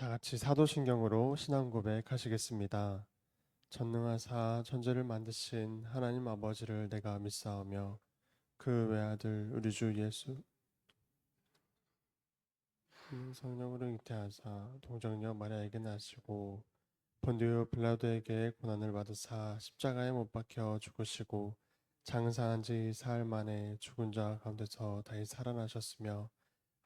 다 같이 사도신경으로 신앙 고백하시겠습니다. 전능하사 천지를 만드신 하나님 아버지를 내가 믿사오며 그 외아들 우리 주 예수 성령으로 잉태하사 동정녀 마리아에게 나시고 본디오 빌라도에게 고난을 받으사 십자가에 못 박혀 죽으시고 장사한 지 사흘 만에 죽은 자 가운데서 다시 살아나셨으며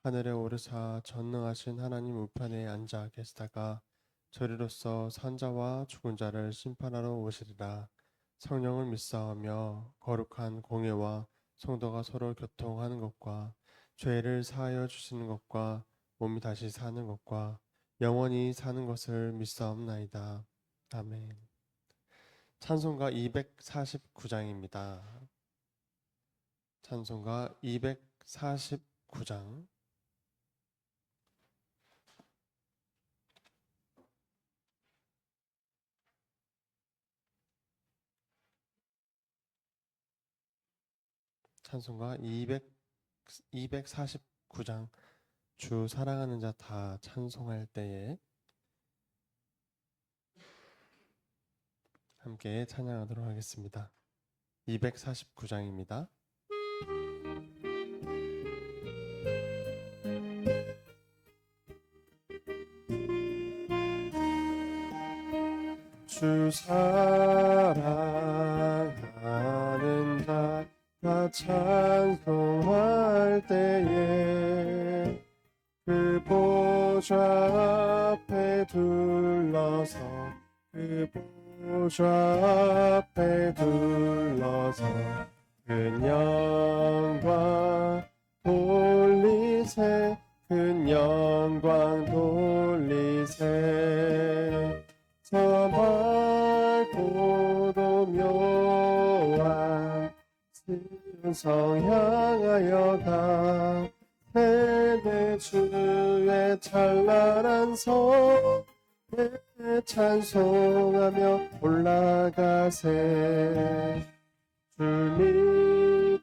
하늘에 오르사 전능하신 하나님 우편에 앉아 계시다가 저리로서 산자와 죽은 자를 심판하러 오시리라. 성령을 믿사오며 거룩한 공예와 성도가 서로 교통하는 것과 죄를 사하여 주시는 것과 몸이 다시 사는 것과 영원히 사는 것을 믿사옵나이다. 아멘. 찬송가 249장입니다. 찬송가 249장. 찬송가 249장. 주 사랑하는 자 다 찬송할 때에 함께 찬양하도록 하겠습니다. 249장입니다. 주 사랑하는 자 다 찬송할 때에 그 보좌 앞에 둘러서 그 보좌 앞에 둘러서 큰 영광 돌리세 큰 영광 돌리세 저 밝고도 묘한 시온성 향하여 가 세대 주의 찬란한 성에 찬송하며 올라가세 주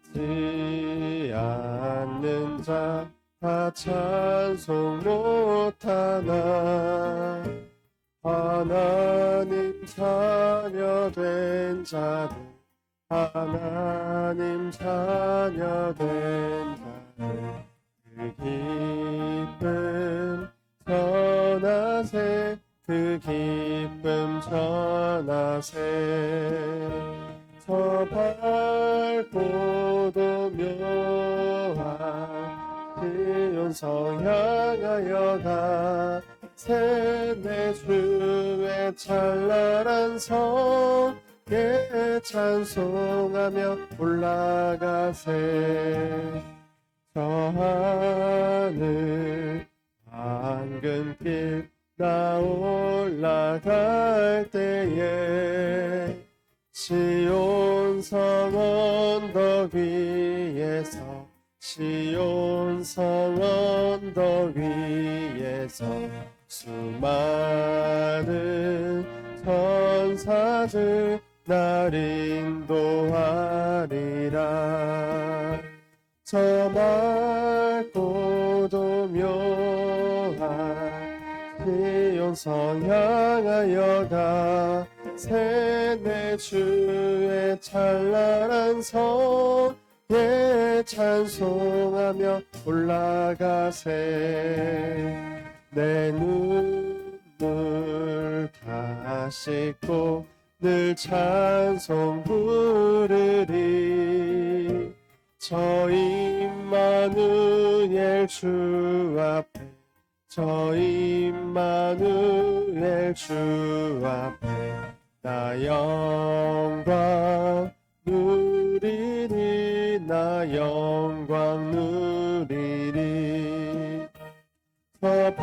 믿지 않는 자 다 찬송 못하나 하나님 자녀 된 자들 하나님 자녀 된 자들 그 기쁨 전하세 그 기쁨 전하세 저 밝고도 묘한 시온성 향하여 가 세대 주의 찬란한 성에 찬송하며 올라가세 저 하늘 황금길 나 올라갈 때에 시온성 언덕 위에서 시온성 언덕 위에서 수많은 천사들 날 인도하리라 저 맑고도 묘한 시온성 향하여 가 세대 주의 찬란한 성에 찬송하며 올라가세 내 눈물 다 씻고 늘 찬송 부르리 저 임마누엘 주 앞에 저 임마누엘 주 앞에 나 영광 누리리 나 영광 누리리 저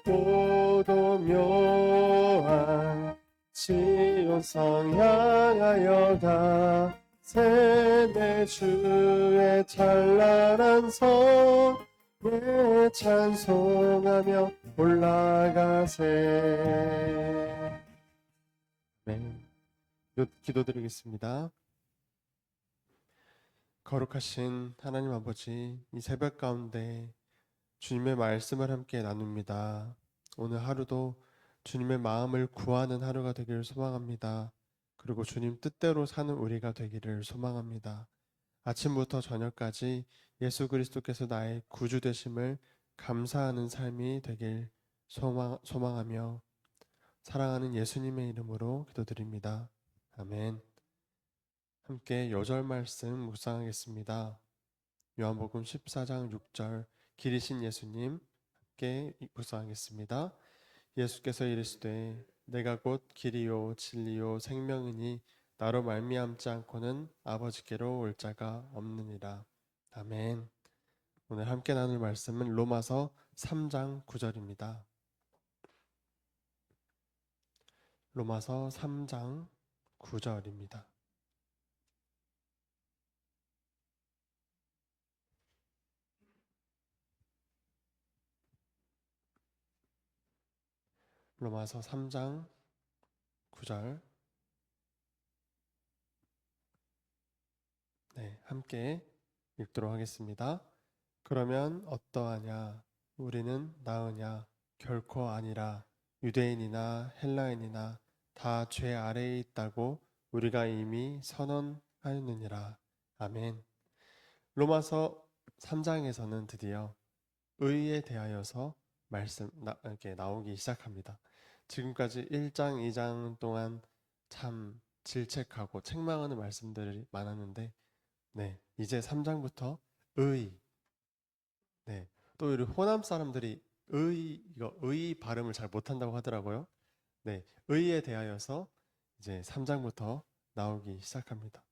밝고도 묘한 시온성 향하여 가 세대 주의 찬란한 성에 찬송하며 올라가세 아멘. 기도드리겠습니다. 거룩하신 하나님 아버지, 이 새벽 가운데 주님의 말씀을 함께 나눕니다. 오늘 하루도 주님의 마음을 구하는 하루가 되기를 소망합니다. 그리고 주님 뜻대로 사는 우리가 되기를 소망합니다. 아침부터 저녁까지 예수 그리스도께서 나의 구주 되심을 감사하는 삶이 되길 소망하며 사랑하는 예수님의 이름으로 기도드립니다. 아멘. 함께 요절 말씀 묵상하겠습니다. 요한복음 14장 6절 길이신 예수님 함께 묵상하겠습니다. 예수께서 이르시되 내가 곧 길이요 진리요 생명이니 나로 말미암지 않고는 아버지께로 올 자가 없느니라. 아멘. 오늘 함께 나눌 말씀은 로마서 3장 9절입니다. 로마서 3장 9절입니다. 로마서 3장 9절. 네, 함께 읽도록 하겠습니다. 그러면 어떠하냐? 우리는 나으냐? 결코 아니라. 유대인이나 헬라인이나 다 죄 아래에 있다고 우리가 이미 선언하였느니라. 아멘. 로마서 3장에서는 드디어 의에 대하여서 이렇게 나오기 시작합니다. 지금까지 1장, 2장 동안 참 질책하고 책망하는 말씀들이 많았는데, 네, 이제 3장부터 의, 네, 또 우리 호남 사람들이 의 발음을 잘 못한다고 하더라고요. 네, 의에 대하여서 이제 3장부터 나오기 시작합니다.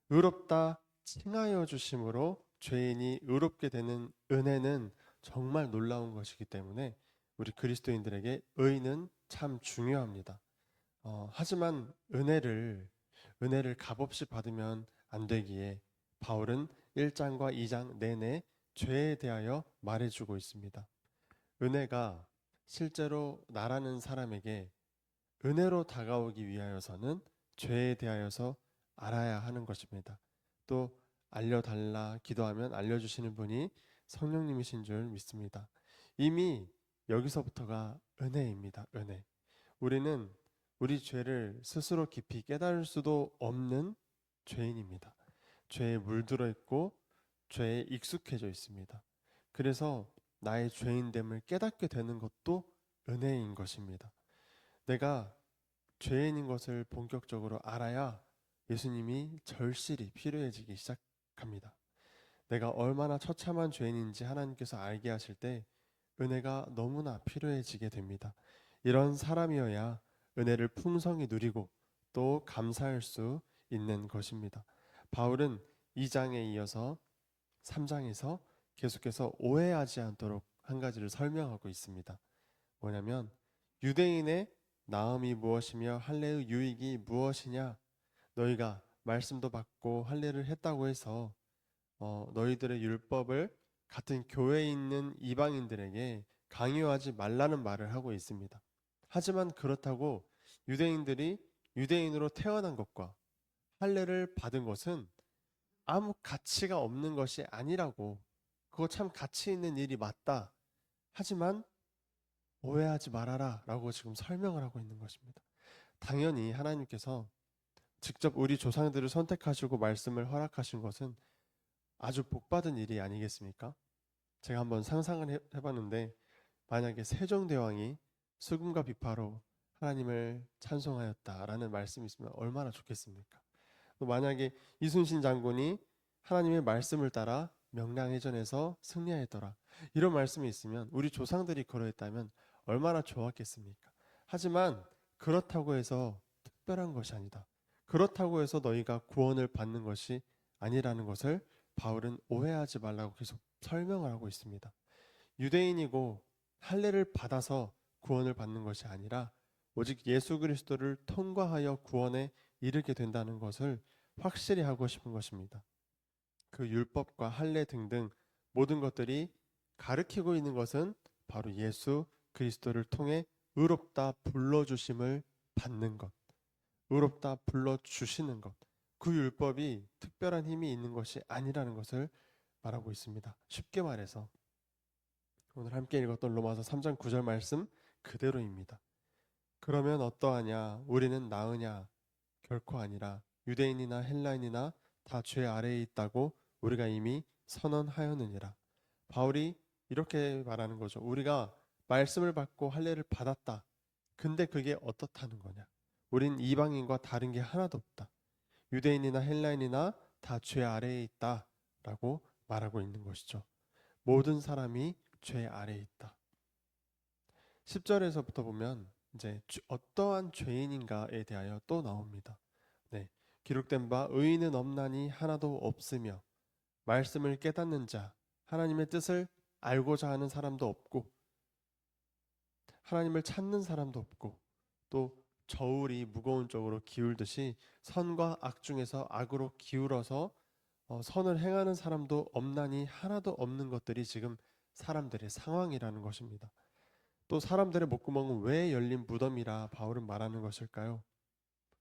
의롭다 칭하여 주심으로 죄인이 의롭게 되는 은혜는 정말 놀라운 것이기 때문에 우리 그리스도인들에게 의는 참 중요합니다. 하지만 은혜를 값없이 받으면 안 되기에 바울은 1장과 2장 내내 죄에 대하여 말해주고 있습니다. 은혜가 실제로 나라는 사람에게 은혜로 다가오기 위하여서는 죄에 대하여서 알아야 하는 것입니다. 또 알려달라 기도하면 알려주시는 분이 성령님이신 줄 믿습니다. 이미 여기서부터가 은혜입니다. 은혜. 우리는 우리 죄를 스스로 깊이 깨달을 수도 없는 죄인입니다. 죄에 물들어 있고 죄에 익숙해져 있습니다. 그래서 나의 죄인됨을 깨닫게 되는 것도 은혜인 것입니다. 내가 죄인인 것을 본격적으로 알아야 예수님이 절실히 필요해지기 시작합니다. 내가 얼마나 처참한 죄인인지 하나님께서 알게 하실 때 은혜가 너무나 필요해지게 됩니다. 이런 사람이어야 은혜를 풍성히 누리고 또 감사할 수 있는 것입니다. 바울은 2장에 이어서 3장에서 계속해서 오해하지 않도록 한 가지를 설명하고 있습니다. 뭐냐면 유대인의 나음이 무엇이며 할례의 유익이 무엇이냐? 너희가 말씀도 받고 할례를 했다고 해서 너희들의 율법을 같은 교회에 있는 이방인들에게 강요하지 말라는 말을 하고 있습니다. 하지만 그렇다고 유대인들이 유대인으로 태어난 것과 할례를 받은 것은 아무 가치가 없는 것이 아니라고, 그거 참 가치 있는 일이 맞다. 하지만 오해하지 말아라 라고 지금 설명을 하고 있는 것입니다. 당연히 하나님께서 직접 우리 조상들을 선택하시고 말씀을 허락하신 것은 아주 복받은 일이 아니겠습니까? 제가 한번 상상을 해봤는데 만약에 세종대왕이 수금과 비파로 하나님을 찬송하였다라는 말씀이 있으면 얼마나 좋겠습니까? 또 만약에 이순신 장군이 하나님의 말씀을 따라 명량해전에서 승리하였더라, 이런 말씀이 있으면, 우리 조상들이 그러했다면 얼마나 좋았겠습니까? 하지만 그렇다고 해서 특별한 것이 아니다. 그렇다고 해서 너희가 구원을 받는 것이 아니라는 것을 바울은 오해하지 말라고 계속 설명을 하고 있습니다. 유대인이고 할례를 받아서 구원을 받는 것이 아니라 오직 예수 그리스도를 통과하여 구원에 이르게 된다는 것을 확실히 하고 싶은 것입니다. 그 율법과 할례 등등 모든 것들이 가르치고 있는 것은 바로 예수 그리스도를 통해 의롭다 불러주심을 받는 것, 의롭다 불러주시는 것, 그 율법이 특별한 힘이 있는 것이 아니라는 것을 말하고 있습니다. 쉽게 말해서 오늘 함께 읽었던 로마서 3장 9절 말씀 그대로입니다. 그러면 어떠하냐? 우리는 나으냐? 결코 아니라 유대인이나 헬라인이나 다 죄 아래에 있다고 우리가 이미 선언하였느니라. 바울이 이렇게 말하는 거죠. 우리가 말씀을 받고 할례를 받았다. 근데 그게 어떻다는 거냐? 우린 이방인과 다른 게 하나도 없다. 유대인이나 헬라인이나 다 죄 아래에 있다라고 말하고 있는 것이죠. 모든 사람이 죄 아래에 있다. 10절에서부터 보면 이제 어떠한 죄인인가에 대하여 또 나옵니다. 네, 기록된 바 의인은 없나니 하나도 없으며 말씀을 깨닫는 자, 하나님의 뜻을 알고자 하는 사람도 없고 하나님을 찾는 사람도 없고 또 저울이 무거운 쪽으로 기울듯이 선과 악 중에서 악으로 기울어서 선을 행하는 사람도 없나니 하나도 없는 것들이 지금 사람들의 상황이라는 것입니다. 또 사람들의 목구멍은 왜 열린 무덤이라 바울은 말하는 것일까요?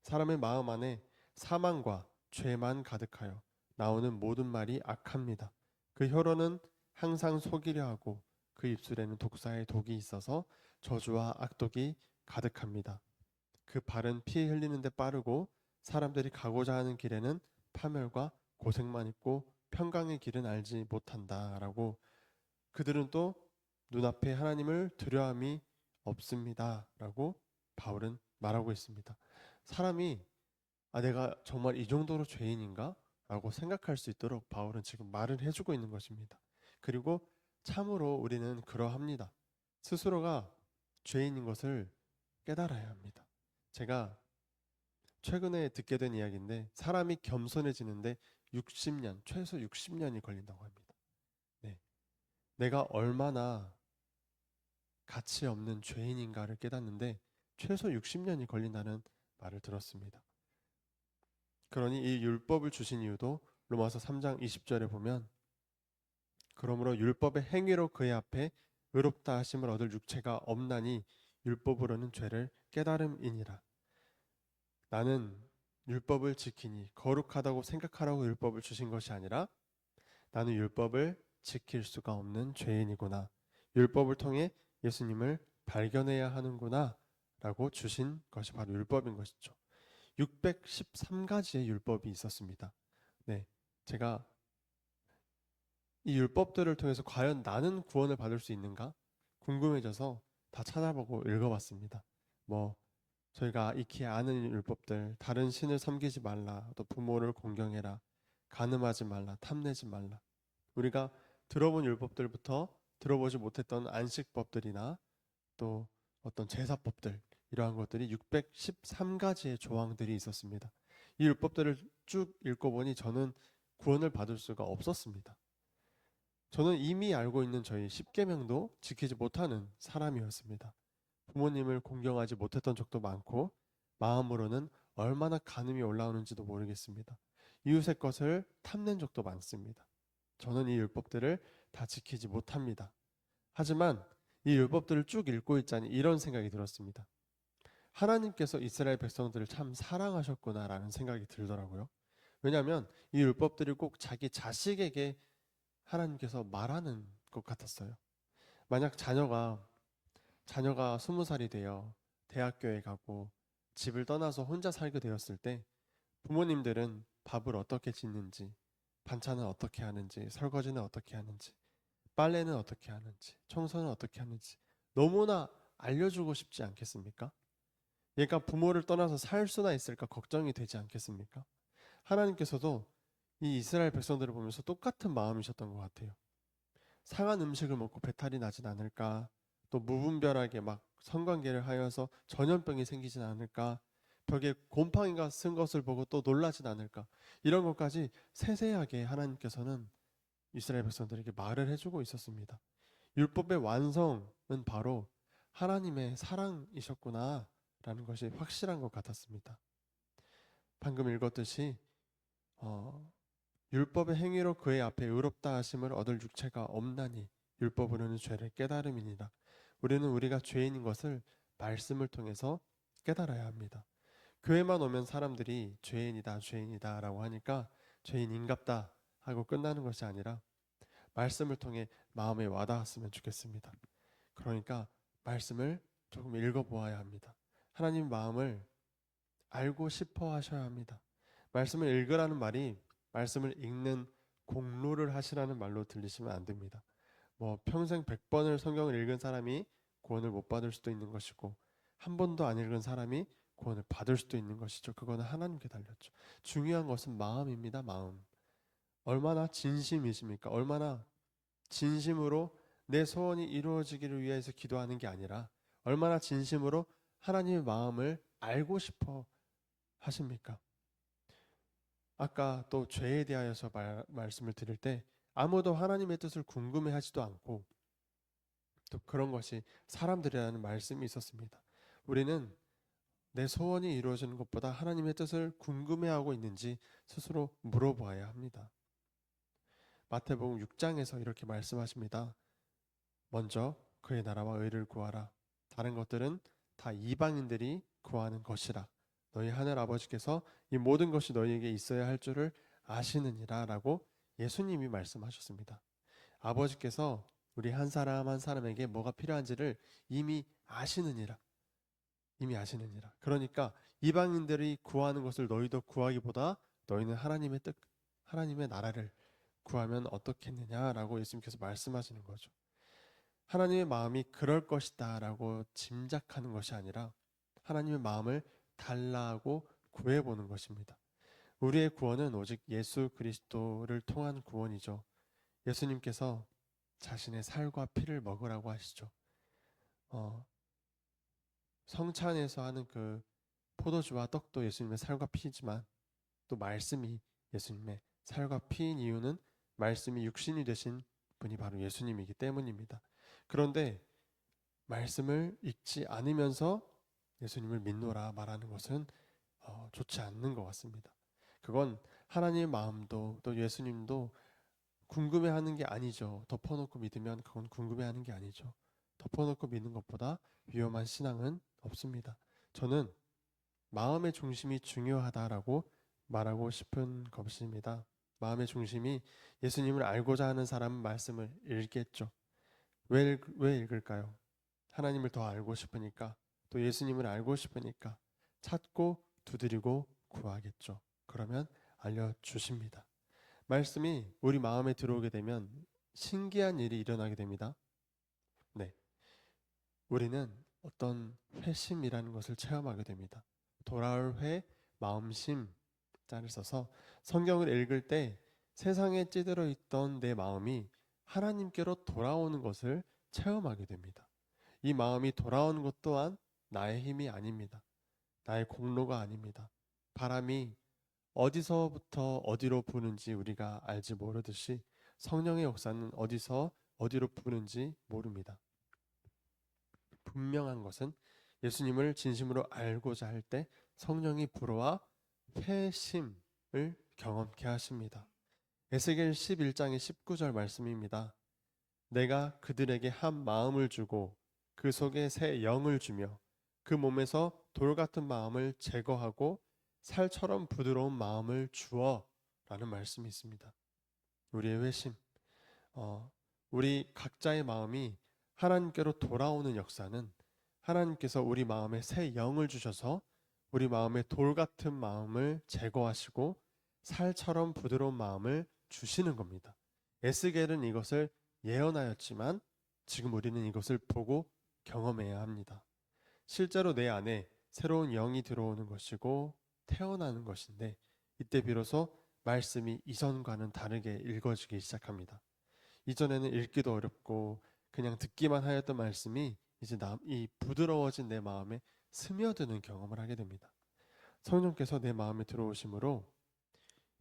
사람의 마음 안에 사망과 죄만 가득하여 나오는 모든 말이 악합니다. 그 혀로는 항상 속이려 하고 그 입술에는 독사의 독이 있어서 저주와 악독이 가득합니다. 그 발은 피 흘리는 데 빠르고 사람들이 가고자 하는 길에는 파멸과 고생만 있고 평강의 길은 알지 못한다라고 그들은 또 눈앞에 하나님을 두려움이 없습니다라고 바울은 말하고 있습니다. 사람이 내가 정말 이 정도로 죄인인가? 라고 생각할 수 있도록 바울은 지금 말을 해주고 있는 것입니다. 그리고 참으로 우리는 그러합니다. 스스로가 죄인인 것을 깨달아야 합니다. 제가 최근에 듣게 된 이야기인데 사람이 겸손해지는데 60년, 최소 60년이 걸린다고 합니다. 네. 내가 얼마나 가치 없는 죄인인가를 깨닫는데 최소 60년이 걸린다는 말을 들었습니다. 그러니 이 율법을 주신 이유도 로마서 3장 20절에 보면 그러므로 율법의 행위로 그의 앞에 의롭다 하심을 얻을 육체가 없나니 율법으로는 죄를 깨달음이니라. 나는 율법을 지키니 거룩하다고 생각하라고 율법을 주신 것이 아니라 나는 율법을 지킬 수가 없는 죄인이구나. 율법을 통해 예수님을 발견해야 하는구나 라고 주신 것이 바로 율법인 것이죠. 613가지의 율법이 있었습니다. 네, 제가 이 율법들을 통해서 과연 나는 구원을 받을 수 있는가 궁금해져서 다 찾아보고 읽어봤습니다. 뭐 저희가 익히 아는 율법들, 다른 신을 섬기지 말라, 또 부모를 공경해라, 간음하지 말라, 탐내지 말라. 우리가 들어본 율법들부터 들어보지 못했던 안식법들이나 또 어떤 제사법들 이러한 것들이 613가지의 조항들이 있었습니다. 이 율법들을 쭉 읽어보니 저는 구원을 받을 수가 없었습니다. 저는 이미 알고 있는 저희 10계명도 지키지 못하는 사람이었습니다. 부모님을 공경하지 못했던 적도 많고 마음으로는 얼마나 간음이 올라오는지도 모르겠습니다. 이웃의 것을 탐낸 적도 많습니다. 저는 이 율법들을 다 지키지 못합니다. 하지만 이 율법들을 쭉 읽고 있자니 이런 생각이 들었습니다. 하나님께서 이스라엘 백성들을 참 사랑하셨구나라는 생각이 들더라고요. 왜냐하면 이 율법들을 꼭 자기 자식에게 하나님께서 말하는 것 같았어요. 만약 자녀가 20살이 되어 대학교에 가고 집을 떠나서 혼자 살게 되었을 때 부모님들은 밥을 어떻게 짓는지, 반찬은 어떻게 하는지, 설거지는 어떻게 하는지, 빨래는 어떻게 하는지, 청소는 어떻게 하는지 너무나 알려주고 싶지 않겠습니까? 얘가 부모를 떠나서 살 수나 있을까 걱정이 되지 않겠습니까? 하나님께서도 이 이스라엘 백성들을 보면서 똑같은 마음이셨던 것 같아요. 상한 음식을 먹고 배탈이 나진 않을까? 또 무분별하게 막 성관계를 하여서 전염병이 생기진 않을까? 벽에 곰팡이가 쓴 것을 보고 또 놀라진 않을까? 이런 것까지 세세하게 하나님께서는 이스라엘 백성들에게 말을 해주고 있었습니다. 율법의 완성은 바로 하나님의 사랑이셨구나 라는 것이 확실한 것 같았습니다. 방금 읽었듯이 율법의 행위로 그의 앞에 의롭다 하심을 얻을 육체가 없나니 율법으로는 죄를 깨달음이니라. 우리는 우리가 죄인인 것을 말씀을 통해서 깨달아야 합니다. 교회만 오면 사람들이 죄인이다 죄인이다 라고 하니까 죄인인갑다 하고 끝나는 것이 아니라 말씀을 통해 마음에 와닿았으면 좋겠습니다. 그러니까 말씀을 조금 읽어보아야 합니다. 하나님 마음을 알고 싶어 하셔야 합니다. 말씀을 읽으라는 말이 말씀을 읽는 공로를 하시라는 말로 들리시면 안 됩니다. 뭐 평생 100번을 성경을 읽은 사람이 구원을 못 받을 수도 있는 것이고 한 번도 안 읽은 사람이 구원을 받을 수도 있는 것이죠. 그거는 하나님께 달렸죠. 중요한 것은 마음입니다. 마음. 얼마나 진심이십니까? 얼마나 진심으로 내 소원이 이루어지기를 위해서 기도하는 게 아니라 얼마나 진심으로 하나님의 마음을 알고 싶어 하십니까? 아까 또 죄에 대하여서 말씀을 드릴 때 아무도 하나님의 뜻을 궁금해 하지도 않고 또 그런 것이 사람들이라는 말씀이 있었습니다. 우리는 내 소원이 이루어지는 것보다 하나님의 뜻을 궁금해하고 있는지 스스로 물어보아야 합니다. 마태복음 6장에서 이렇게 말씀하십니다. 먼저 그의 나라와 의를 구하라. 다른 것들은 다 이방인들이 구하는 것이라. 너희 하늘 아버지께서 이 모든 것이 너희에게 있어야 할 줄을 아시느니라 라고 예수님이 말씀하셨습니다. 아버지께서 우리 한 사람 한 사람에게 뭐가 필요한지를 이미 아시느니라. 이미 아시느니라. 그러니까 이방인들이 구하는 것을 너희도 구하기보다 너희는 하나님의 뜻, 하나님의 나라를 구하면 어떻겠느냐라고 예수님께서 말씀하시는 거죠. 하나님의 마음이 그럴 것이다 라고 짐작하는 것이 아니라 하나님의 마음을 달라하고 구해보는 것입니다. 우리의 구원은 오직 예수 그리스도를 통한 구원이죠. 예수님께서 자신의 살과 피를 먹으라고 하시죠. 성찬에서 하는 그 포도주와 떡도 예수님의 살과 피지만 또 말씀이 예수님의 살과 피인 이유는 말씀이 육신이 되신 분이 바로 예수님이기 때문입니다. 그런데 말씀을 읽지 않으면서 예수님을 믿노라 말하는 것은 좋지 않는 것 같습니다. 그건 하나님의 마음도 또 예수님도 궁금해하는 게 아니죠. 덮어놓고 믿으면 그건 궁금해하는 게 아니죠. 덮어놓고 믿는 것보다 위험한 신앙은 없습니다. 저는 마음의 중심이 중요하다라고 말하고 싶은 것입니다. 마음의 중심이 예수님을 알고자 하는 사람은 말씀을 읽겠죠. 왜 읽을까요? 하나님을 더 알고 싶으니까, 또 예수님을 알고 싶으니까 찾고 두드리고 구하겠죠. 그러면 알려주십니다. 말씀이 우리 마음에 들어오게 되면 신기한 일이 일어나게 됩니다. 네. 우리는 어떤 회심이라는 것을 체험하게 됩니다. 돌아올 회, 마음심 자를 써서 성경을 읽을 때 세상에 찌들어 있던 내 마음이 하나님께로 돌아오는 것을 체험하게 됩니다. 이 마음이 돌아오는 것 또한 나의 힘이 아닙니다. 나의 공로가 아닙니다. 바람이 어디서부터 어디로 부는지 우리가 알지 모르듯이 성령의 역사는 어디서 어디로 부는지 모릅니다. 분명한 것은 예수님을 진심으로 알고자 할 때 성령이 불어와 회심을 경험케 하십니다. 에스겔 11장의 19절 말씀입니다. 내가 그들에게 한 마음을 주고 그 속에 새 영을 주며 그 몸에서 돌 같은 마음을 제거하고 살처럼 부드러운 마음을 주어 라는 말씀이 있습니다. 우리의 회심, 우리 각자의 마음이 하나님께로 돌아오는 역사는 하나님께서 우리 마음에 새 영을 주셔서 우리 마음의 돌 같은 마음을 제거하시고 살처럼 부드러운 마음을 주시는 겁니다. 에스겔은 이것을 예언하였지만 지금 우리는 이것을 보고 경험해야 합니다. 실제로 내 안에 새로운 영이 들어오는 것이고 태어나는 것인데 이때 비로소 말씀이 이전과는 다르게 읽어지기 시작합니다. 이전에는 읽기도 어렵고 그냥 듣기만 하였던 말씀이 이제 이 부드러워진 내 마음에 스며드는 경험을 하게 됩니다. 성령께서 내 마음에 들어오심으로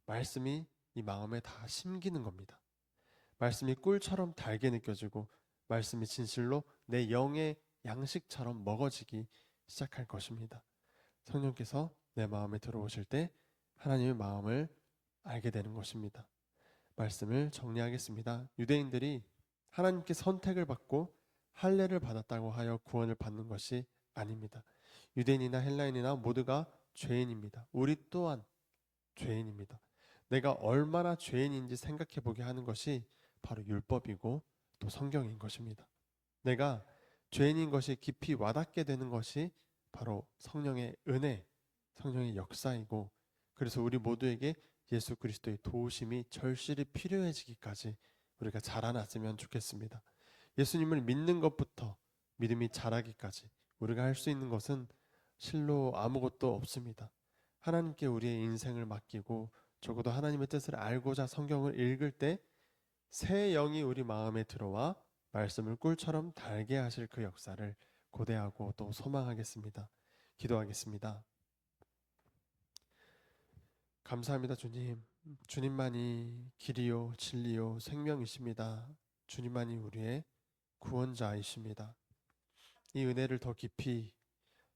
말씀이 이 마음에 다 심기는 겁니다. 말씀이 꿀처럼 달게 느껴지고 말씀이 진실로 내 영의 양식처럼 먹어지기 시작할 것입니다. 성령께서 내 마음에 들어오실 때 하나님의 마음을 알게 되는 것입니다. 말씀을 정리하겠습니다. 유대인들이 하나님께 선택을 받고 할례를 받았다고 하여 구원을 받는 것이 아닙니다. 유대인이나 헬라인이나 모두가 죄인입니다. 우리 또한 죄인입니다. 내가 얼마나 죄인인지 생각해 보게 하는 것이 바로 율법이고 또 성경인 것입니다. 내가 죄인인 것이 깊이 와닿게 되는 것이 바로 성령의 은혜, 성령의 역사이고, 그래서 우리 모두에게 예수 그리스도의 도우심이 절실히 필요해지기까지 우리가 자라났으면 좋겠습니다. 예수님을 믿는 것부터 믿음이 자라기까지 우리가 할 수 있는 것은 실로 아무것도 없습니다. 하나님께 우리의 인생을 맡기고 적어도 하나님의 뜻을 알고자 성경을 읽을 때 새 영이 우리 마음에 들어와 말씀을 꿀처럼 달게 하실 그 역사를 고대하고 또 소망하겠습니다. 기도하겠습니다. 감사합니다, 주님. 주님만이 길이요, 진리요, 생명이십니다. 주님만이 우리의 구원자이십니다. 이 은혜를 더 깊이,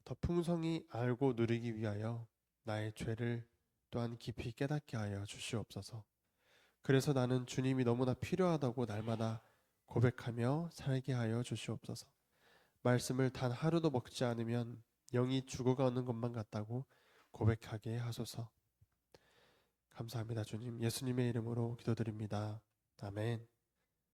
더 풍성히 알고 누리기 위하여 나의 죄를 또한 깊이 깨닫게 하여 주시옵소서. 그래서 나는 주님이 너무나 필요하다고 날마다 고백하며 살게 하여 주시옵소서. 말씀을 단 하루도 먹지 않으면 영이 죽어가는 것만 같다고 고백하게 하소서. 감사합니다, 주님. 예수님의 이름으로 기도드립니다. 아멘.